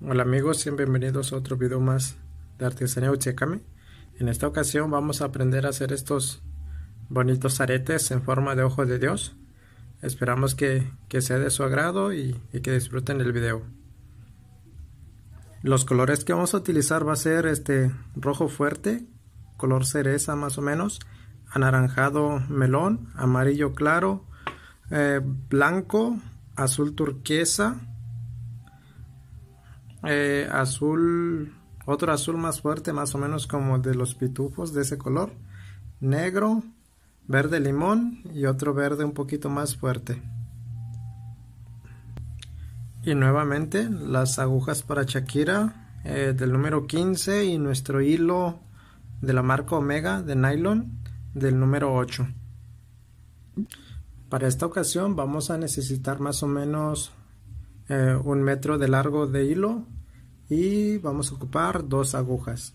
Hola amigos, bienvenidos a otro video más de Artesanía Uchecame. En esta ocasión vamos a aprender a hacer estos bonitos aretes en forma de ojo de Dios. Esperamos que sea de su agrado y que disfruten el video. Los colores que vamos a utilizar va a ser rojo fuerte, color cereza más o menos, anaranjado melón, amarillo claro, blanco, azul turquesa, otro azul más fuerte, más o menos como de los pitufos, de ese color, negro, verde limón y otro verde un poquito más fuerte. Y nuevamente las agujas para Shakira del número 15 y nuestro hilo de la marca Omega de nylon del número 8. Para esta ocasión vamos a necesitar más o menos 1 metro de largo de hilo y vamos a ocupar 2 agujas.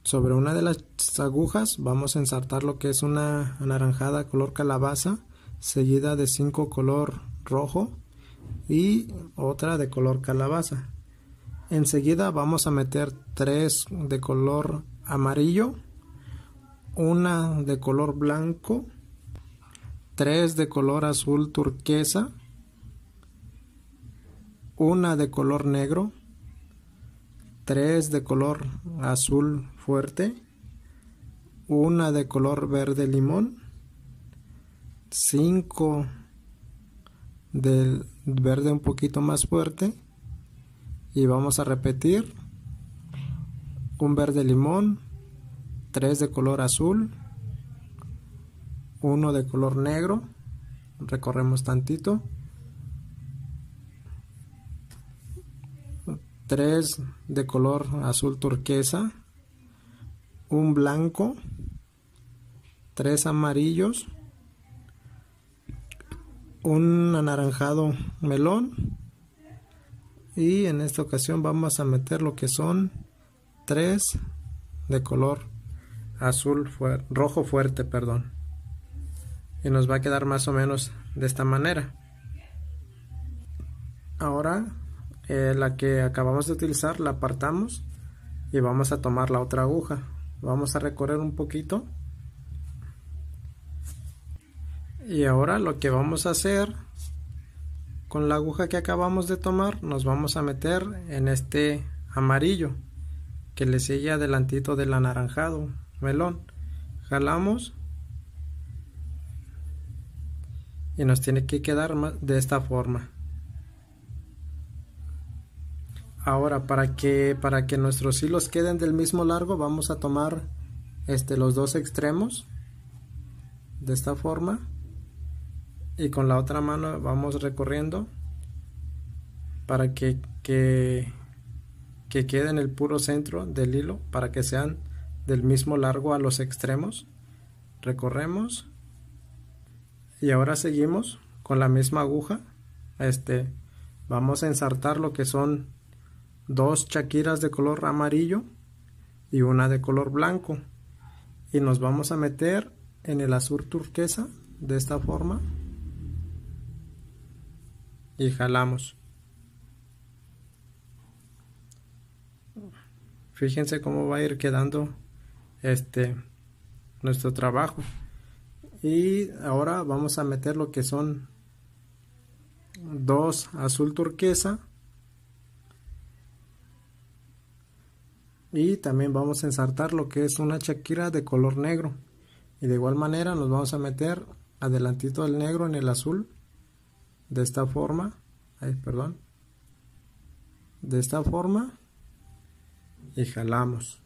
Sobre una de las agujas vamos a ensartar lo que es una anaranjada color calabaza, seguida de 5 color rojo y otra de color calabaza. Enseguida vamos a meter 3 de color amarillo, una de color blanco, 3 de color azul turquesa, una de color negro, 3 de color azul fuerte, una de color verde limón, 5 del verde un poquito más fuerte y vamos a repetir un verde limón, 3 de color azul, 1 de color negro, recorremos tantito, 3 de color azul turquesa, un blanco, 3 amarillos, un anaranjado melón y en esta ocasión vamos a meter lo que son 3 de color rojo fuerte, perdón, y nos va a quedar más o menos de esta manera. Ahora la que acabamos de utilizar la apartamos y vamos a tomar la otra aguja, vamos a recorrer un poquito y ahora lo que vamos a hacer con la aguja que acabamos de tomar, nos vamos a meter en este amarillo que le sigue adelantito del anaranjado melón, jalamos y nos tiene que quedar de esta forma. Ahora para que nuestros hilos queden del mismo largo vamos a tomar los dos extremos de esta forma y con la otra mano vamos recorriendo para que quede en el puro centro del hilo, para que sean del mismo largo a los extremos. Recorremos y ahora seguimos con la misma aguja. Vamos a ensartar lo que son 2 shakiras de color amarillo y una de color blanco y nos vamos a meter en el azul turquesa de esta forma y jalamos. Fíjense cómo va a ir quedando nuestro trabajo. Y ahora vamos a meter lo que son 2 azul turquesa y también vamos a ensartar lo que es una shakira de color negro y de igual manera nos vamos a meter adelantito del negro en el azul de esta forma, de esta forma y jalamos.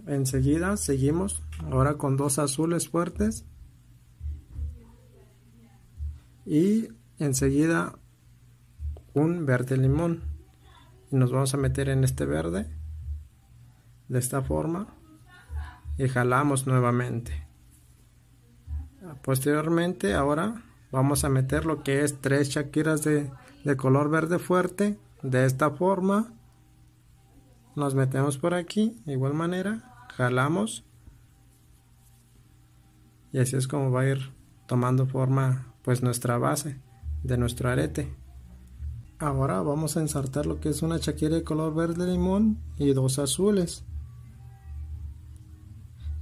Enseguida seguimos ahora con 2 azules fuertes y enseguida un verde limón y nos vamos a meter en este verde de esta forma y jalamos nuevamente. Posteriormente ahora vamos a meter lo que es 3 shakiras de color verde fuerte de esta forma, nos metemos por aquí de igual manera, jalamos y así es como va a ir tomando forma pues nuestra base de nuestro arete. Ahora vamos a ensartar lo que es una shakira de color verde limón y dos azules,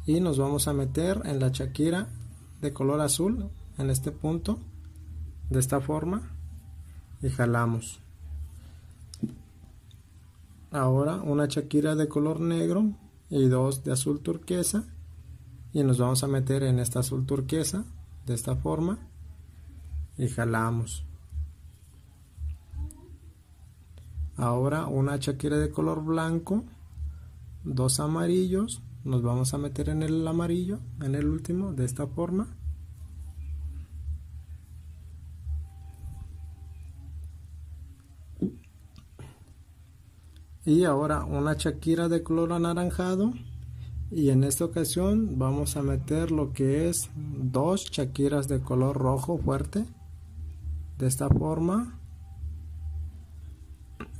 y nos vamos a meter en la shakira de color azul en este punto de esta forma y jalamos. Ahora una shakira de color negro y dos de azul turquesa, y nos vamos a meter en esta azul turquesa de esta forma y jalamos. Ahora una shakira de color blanco, dos amarillos, nos vamos a meter en el amarillo, en el último, de esta forma. Y ahora una shakira de color anaranjado, y en esta ocasión vamos a meter lo que es dos shakiras de color rojo fuerte de esta forma.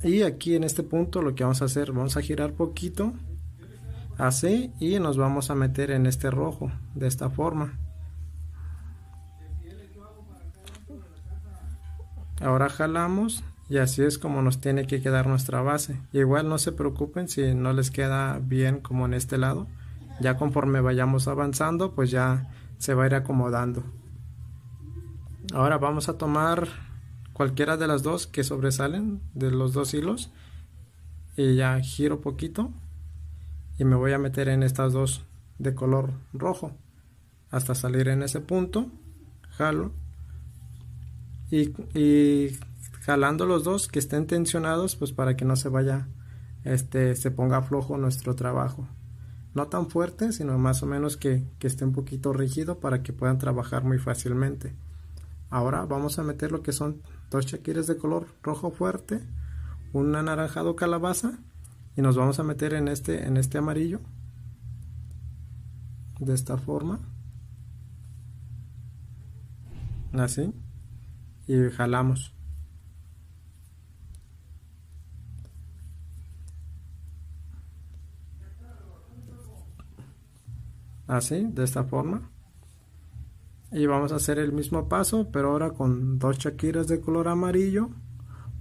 Y aquí en este punto lo que vamos a hacer, vamos a girar poquito así y nos vamos a meter en este rojo de esta forma. Ahora jalamos y así es como nos tiene que quedar nuestra base. Igual no se preocupen si no les queda bien como en este lado, ya conforme vayamos avanzando pues ya se va a ir acomodando. Ahora vamos a tomar cualquiera de las dos que sobresalen de los dos hilos y ya giro poquito y me voy a meter en estas dos de color rojo hasta salir en ese punto. Jalo y jalando los dos que estén tensionados pues para que no se vaya se ponga flojo nuestro trabajo, no tan fuerte sino más o menos que esté un poquito rígido para que puedan trabajar muy fácilmente. Ahora vamos a meter lo que son dos shakiras de color rojo fuerte, un anaranjado calabaza, y nos vamos a meter en este amarillo de esta forma, así, y jalamos. Así, de esta forma. Y vamos a hacer el mismo paso, pero ahora con dos shakiras de color amarillo,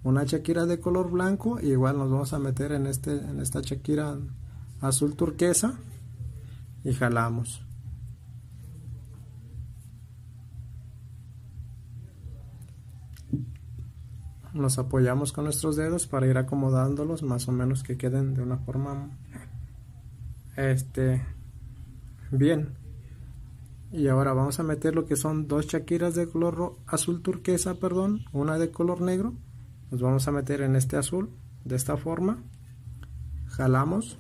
una shakira de color blanco, y igual nos vamos a meter en esta shakira azul turquesa y jalamos. Nos apoyamos con nuestros dedos para ir acomodándolos más o menos que queden de una forma bien. Y ahora vamos a meter lo que son dos shakiras de color azul turquesa, perdón, una de color negro. Nos vamos a meter en este azul de esta forma, jalamos.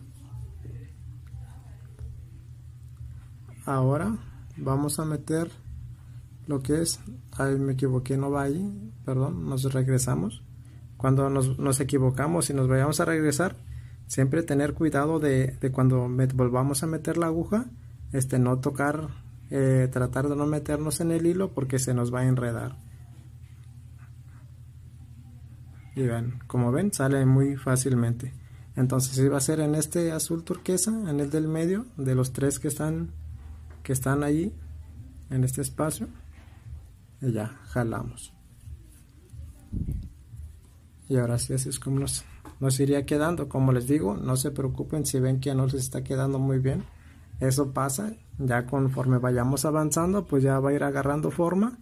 Ahora vamos a meter lo que es, ay, me equivoqué, no va ahí, perdón, nos regresamos. Cuando nos equivocamos y nos vayamos a regresar, siempre tener cuidado de cuando volvamos a meter la aguja, no tocar, tratar de no meternos en el hilo porque se nos va a enredar. Y ven, como ven, sale muy fácilmente. Entonces iba a ser en este azul turquesa, en el del medio, de los tres que están allí en este espacio, y ya jalamos. Y ahora sí, así es como nos iría quedando. Como les digo, no se preocupen si ven que no les está quedando muy bien, eso pasa. Ya conforme vayamos avanzando pues ya va a ir agarrando forma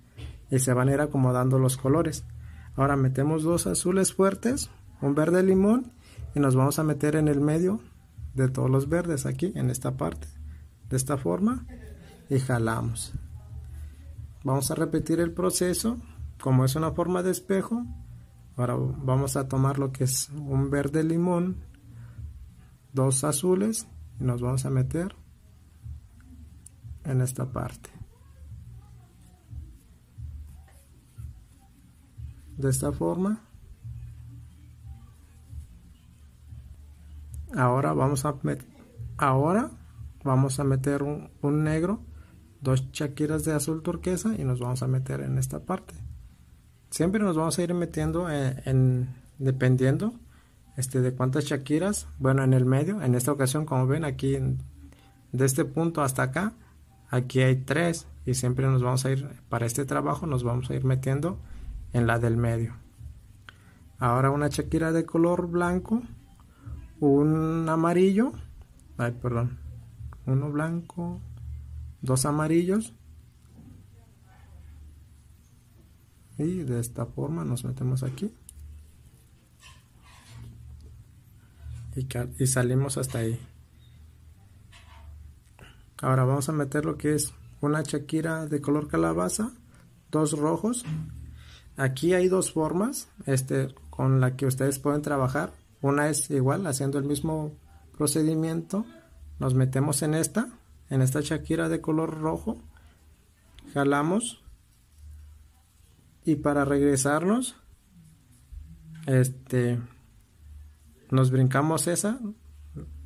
y se van a ir acomodando los colores. Ahora metemos dos azules fuertes, un verde limón, y nos vamos a meter en el medio de todos los verdes, aquí en esta parte, de esta forma, y jalamos. Vamos a repetir el proceso. Como es una forma de espejo, ahora vamos a tomar lo que es un verde limón, dos azules, y nos vamos a meter en esta parte de esta forma. Ahora vamos a meter un negro, dos shakiras de azul turquesa, y nos vamos a meter en esta parte. Siempre nos vamos a ir metiendo dependiendo de cuántas shakiras, bueno, en el medio. En esta ocasión, como ven aquí, de este punto hasta acá, aquí hay 3, y siempre nos vamos a ir, para este trabajo nos vamos a ir metiendo en la del medio. Ahora una shakira de color blanco, un amarillo, uno blanco, dos amarillos, y de esta forma nos metemos aquí y salimos hasta ahí. Ahora vamos a meter lo que es una shakira de color calabaza, dos rojos. Aquí hay dos formas con la que ustedes pueden trabajar. Una es igual, haciendo el mismo procedimiento. Nos metemos en esta shakira de color rojo, jalamos, y para regresarnos nos brincamos esa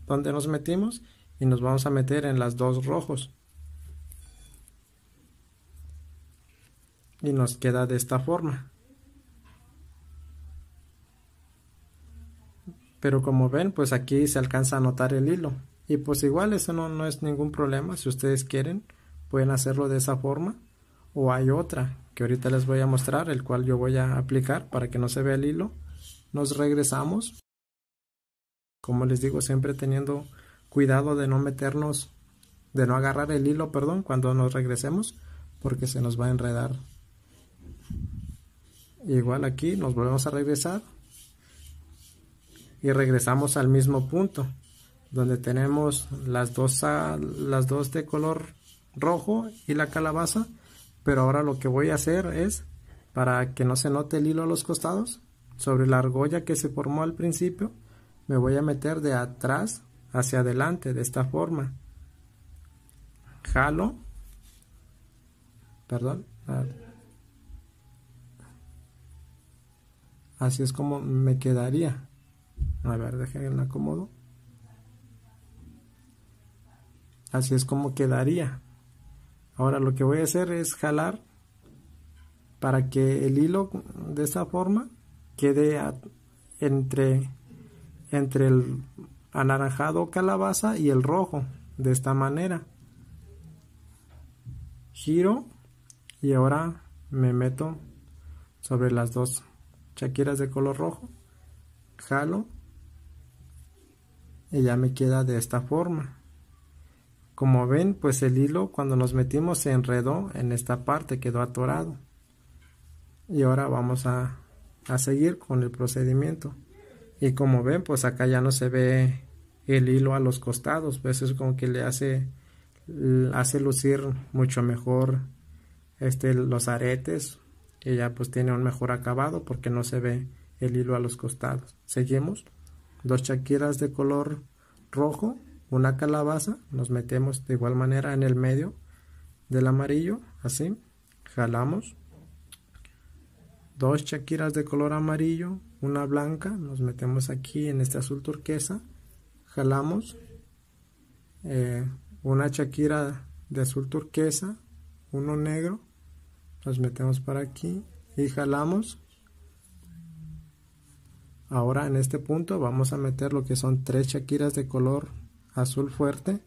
donde nos metimos y nos vamos a meter en las dos rojos y nos queda de esta forma. Pero como ven, pues aquí se alcanza a notar el hilo, y pues igual eso no es ningún problema. Si ustedes quieren pueden hacerlo de esa forma, o hay otra que ahorita les voy a mostrar, el cual yo voy a aplicar para que no se vea el hilo. Nos regresamos, como les digo, siempre teniendo cuidado de no meternos, de no agarrar el hilo, perdón, cuando nos regresemos, porque se nos va a enredar. Igual aquí nos volvemos a regresar y regresamos al mismo punto donde tenemos las dos de color rojo y la calabaza. Pero ahora lo que voy a hacer es, para que no se note el hilo a los costados, sobre la argolla que se formó al principio, me voy a meter de atrás hacia adelante de esta forma. Jalo, perdón, así es como me quedaría. A ver, déjenme acomodo. Así es como quedaría. Ahora lo que voy a hacer es jalar para que el hilo de esta forma quede entre el anaranjado calabaza y el rojo, de esta manera. Giro y ahora me meto sobre las dos shakiras de color rojo, jalo y ya me queda de esta forma. Como ven, pues el hilo cuando nos metimos se enredó en esta parte, quedó atorado. Y ahora vamos a seguir con el procedimiento. Y como ven, pues acá ya no se ve el hilo a los costados, pues es como que le hace lucir mucho mejor los aretes, y ya pues tiene un mejor acabado porque no se ve el hilo a los costados. Seguimos, dos shakiras de color rojo, una calabaza, nos metemos de igual manera en el medio del amarillo, así, jalamos, dos shakiras de color amarillo, una blanca, nos metemos aquí en este azul turquesa, jalamos, una shakira de azul turquesa, uno negro, nos metemos para aquí y jalamos. Ahora en este punto vamos a meter lo que son tres shakiras de color azul fuerte,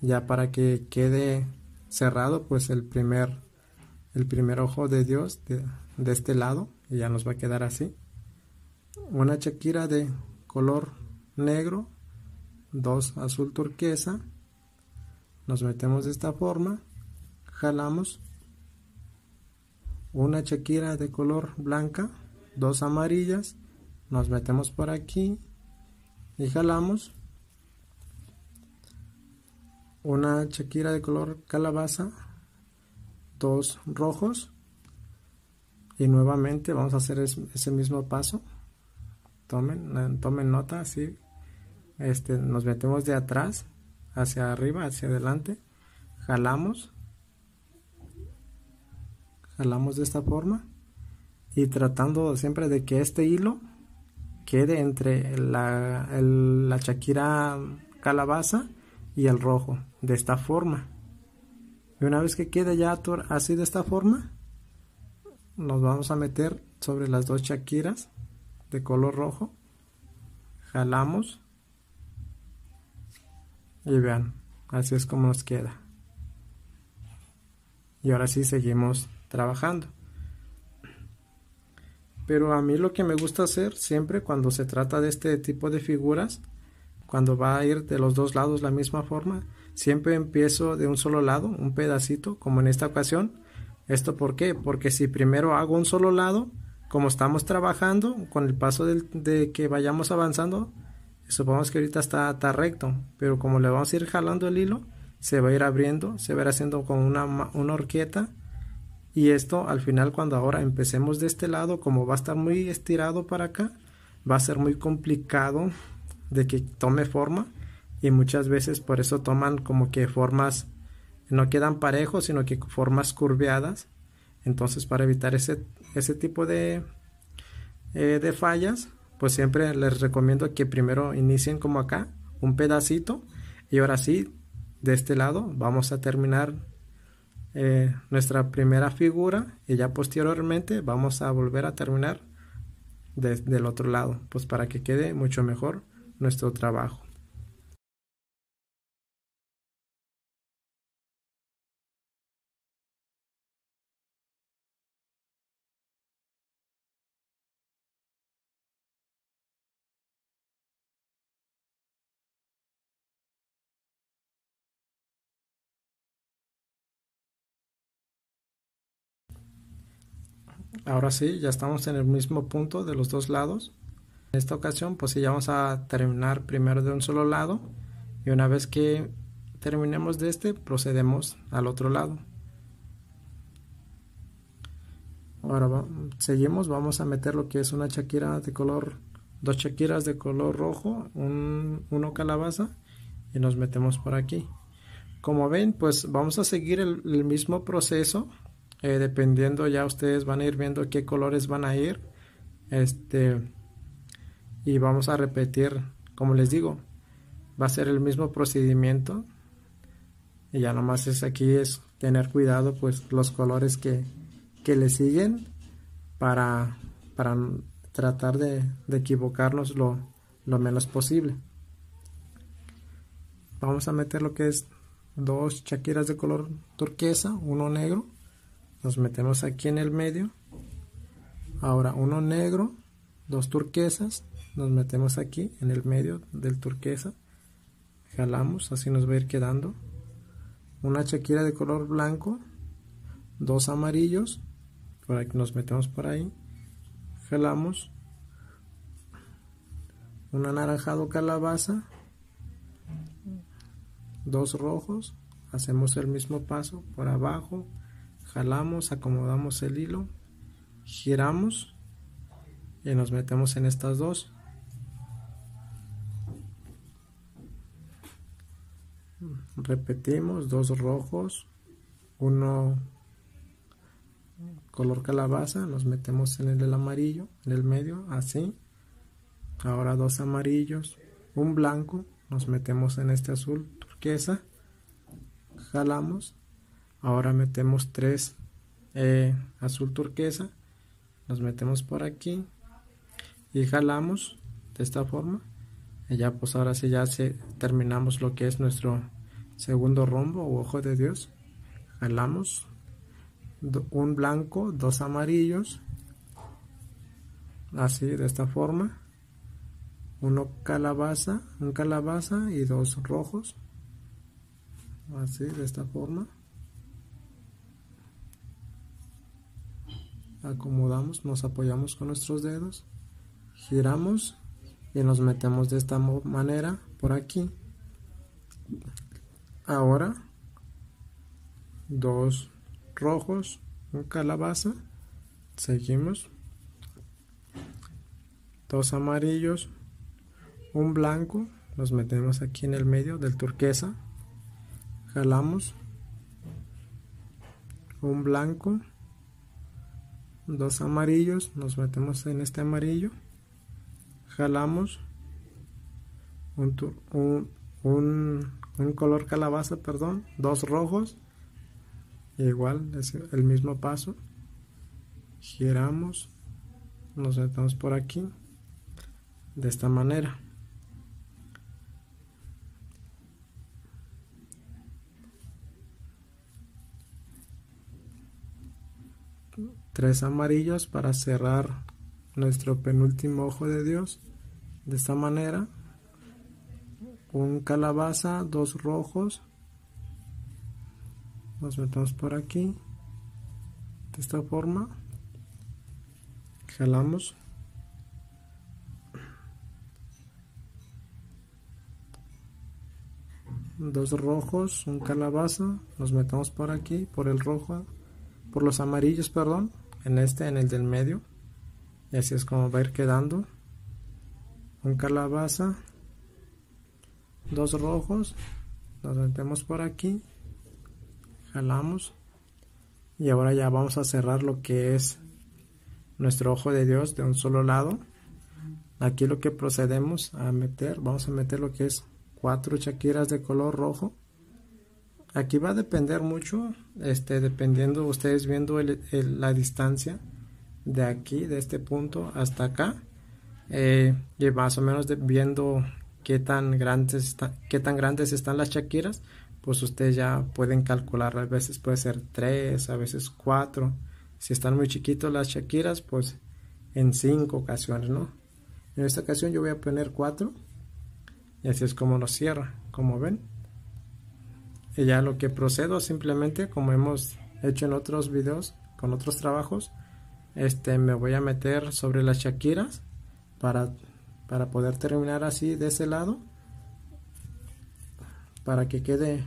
ya para que quede cerrado pues el primer ojo de Dios de este lado, y ya nos va a quedar así. Una shakira de color negro, dos azul turquesa, nos metemos de esta forma, jalamos, una shakira de color blanca, dos amarillas, nos metemos por aquí y jalamos, una shakira de color calabaza, dos rojos, y nuevamente vamos a hacer ese mismo paso. Tomen nota, así nos metemos de atrás hacia arriba, hacia adelante, jalamos de esta forma, y tratando siempre de que este hilo quede entre la shakira calabaza y el rojo, de esta forma. Y una vez que quede ya así de esta forma, nos vamos a meter sobre las dos shakiras de color rojo, jalamos y vean, así es como nos queda. y ahora sí seguimos trabajando. Pero a mí lo que me gusta hacer siempre cuando se trata de este tipo de figuras, cuando va a ir de los dos lados la misma forma, siempre empiezo de un solo lado, un pedacito, como en esta ocasión. ¿Esto por qué? Porque si primero hago un solo lado, como estamos trabajando, con el paso de que vayamos avanzando, supongamos que ahorita está recto, pero como le vamos a ir jalando el hilo, se va a ir abriendo, se va a ir haciendo como una horqueta. Y esto al final, cuando ahora empecemos de este lado, como va a estar muy estirado para acá, va a ser muy complicado de que tome forma, y muchas veces por eso toman como que formas, no quedan parejos, sino que formas curveadas. Entonces, para evitar ese tipo de fallas, pues siempre les recomiendo que primero inicien como acá, un pedacito, y ahora sí, de este lado vamos a terminar nuestra primera figura, y ya posteriormente vamos a volver a terminar del otro lado, pues para que quede mucho mejor nuestro trabajo. Ahora sí, ya estamos en el mismo punto de los dos lados. En esta ocasión, pues sí, ya vamos a terminar primero de un solo lado, y una vez que terminemos de este, procedemos al otro lado. Ahora seguimos, vamos a meter lo que es una chaquira de color, dos chaquiras de color rojo, uno calabaza, y nos metemos por aquí. Como ven, pues vamos a seguir el mismo proceso, dependiendo, ya ustedes van a ir viendo qué colores van a ir, y vamos a repetir, como les digo, va a ser el mismo procedimiento, y ya nomás es tener cuidado, pues los colores que le siguen, para tratar de equivocarnos lo menos posible. Vamos a meter lo que es dos chaquiras de color turquesa, uno negro, nos metemos aquí en el medio. Ahora uno negro, dos turquesas, nos metemos aquí en el medio del turquesa, jalamos, así nos va a ir quedando. Una chaquira de color blanco, dos amarillos, por aquí nos metemos por ahí, jalamos. Un anaranjado calabaza, dos rojos, hacemos el mismo paso por abajo, jalamos, acomodamos el hilo, giramos y nos metemos en estas dos. Repetimos, dos rojos, uno color calabaza, nos metemos en el amarillo, en el medio, así. Ahora dos amarillos, un blanco, nos metemos en este azul turquesa, jalamos. Ahora metemos tres azul turquesa, nos metemos por aquí y jalamos de esta forma, y ya pues ahora sí ya terminamos lo que es nuestro segundo rombo o ojo de Dios. Jalamos un blanco, dos amarillos, así de esta forma, un calabaza y dos rojos, así de esta forma. Acomodamos, nos apoyamos con nuestros dedos, giramos y nos metemos de esta manera por aquí. Ahora dos rojos, un calabaza, seguimos, dos amarillos, un blanco, nos metemos aquí en el medio del turquesa, jalamos, un blanco, dos amarillos, nos metemos en este amarillo, jalamos, un color calabaza, perdón, dos rojos, igual es el mismo paso, giramos, nos metemos por aquí de esta manera. 3 amarillos para cerrar nuestro penúltimo ojo de Dios. De esta manera, un calabaza, 2 rojos, los metemos por aquí, de esta forma, jalamos, dos rojos, un calabaza, los metemos por aquí, por el rojo, por los amarillos, perdón, en el del medio, y así es como va a ir quedando. Un calabaza, 2 rojos, los metemos por aquí, jalamos, y ahora ya vamos a cerrar lo que es nuestro ojo de Dios de un solo lado. Aquí lo que procedemos a meter, vamos a meter lo que es 4 chaquiras de color rojo. Aquí va a depender mucho, dependiendo ustedes viendo la distancia de aquí, de este punto hasta acá, y más o menos viendo qué tan grandes están las chaquiras, pues ustedes ya pueden calcular. A veces puede ser 3, a veces 4. Si están muy chiquitos las chaquiras, pues en 5 ocasiones, ¿no? En esta ocasión yo voy a poner 4, y así es como lo cierra, como ven. Y ya lo que procedo simplemente, como hemos hecho en otros videos con otros trabajos, me voy a meter sobre las chaquiras para poder terminar así de ese lado, para que quede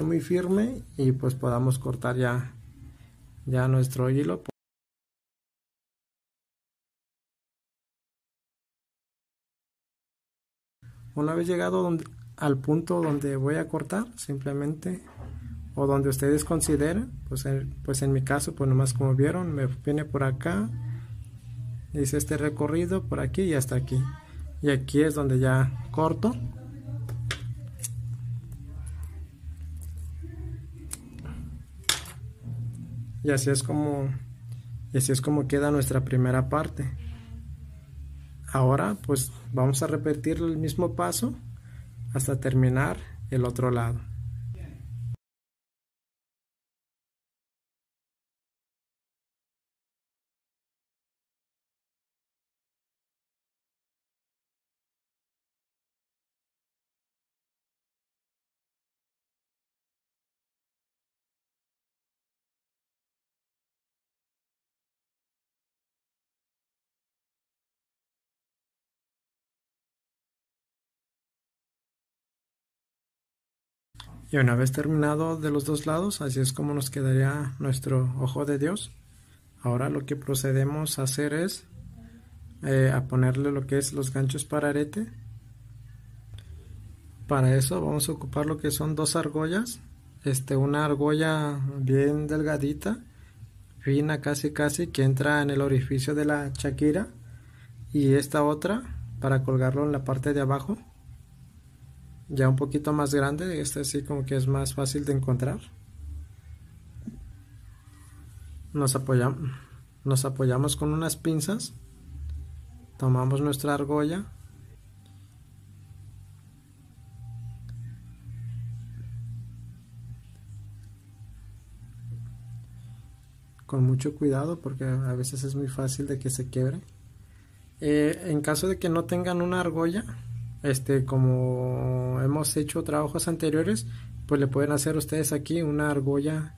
muy firme y pues podamos cortar ya nuestro hilo. Una vez llegado al punto donde voy a cortar, simplemente, o donde ustedes consideren, pues en mi caso, pues nomás como vieron, me viene por acá, hice este recorrido por aquí y hasta aquí, y aquí es donde ya corto. Y así es como queda nuestra primera parte. Ahora pues vamos a repetir el mismo paso hasta terminar el otro lado. Y una vez terminado de los dos lados, así es como nos quedaría nuestro ojo de Dios. Ahora lo que procedemos a hacer es a ponerle lo que es los ganchos para arete. Para eso vamos a ocupar lo que son 2 argollas, una argolla bien delgadita, fina casi que entra en el orificio de la chaquira, y esta otra para colgarlo en la parte de abajo, ya un poquito más grande, así como que es más fácil de encontrar. Nos apoyamos con unas pinzas, tomamos nuestra argolla, con mucho cuidado porque a veces es muy fácil de que se quiebre. En caso de que no tengan una argolla, como hemos hecho trabajos anteriores, pues le pueden hacer ustedes aquí una argolla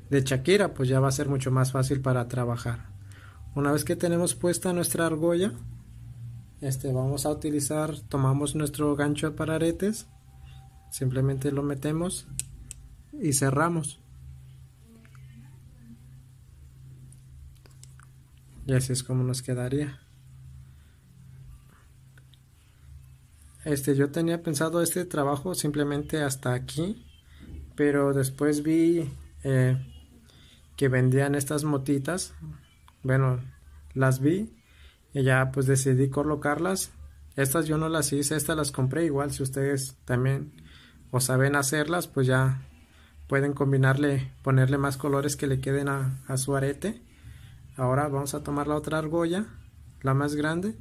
de chaquira, pues ya va a ser mucho más fácil para trabajar. Una vez que tenemos puesta nuestra argolla, vamos a tomamos nuestro gancho para aretes, simplemente lo metemos y cerramos, y así es como nos quedaría. Yo tenía pensado este trabajo simplemente hasta aquí, pero después vi que vendían estas motitas. Bueno, las vi y ya pues decidí colocarlas. Estas yo no las hice, estas las compré. Igual si ustedes también o saben hacerlas, pues ya pueden ponerle más colores que le queden a su arete. Ahora vamos a tomar la otra argolla, la más grande.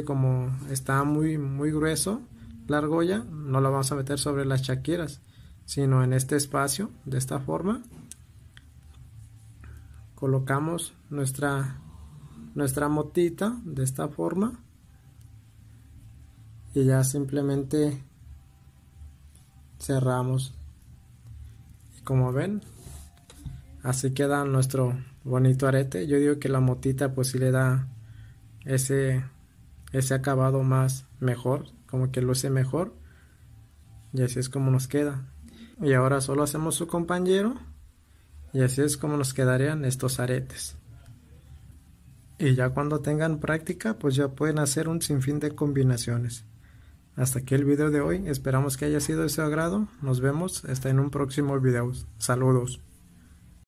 Como está muy grueso la argolla, no la vamos a meter sobre las chaquiras, sino en este espacio, de esta forma, colocamos nuestra motita de esta forma y ya simplemente cerramos, y como ven, así queda nuestro bonito arete. Yo digo que la motita pues sí le da ese acabado más mejor, como que luce mejor, y así es como nos queda. Y ahora solo hacemos su compañero y así es como nos quedarían estos aretes. Y ya cuando tengan práctica pues ya pueden hacer un sinfín de combinaciones. Hasta aquí el video de hoy, esperamos que haya sido de su agrado. Nos vemos hasta en un próximo video. Saludos.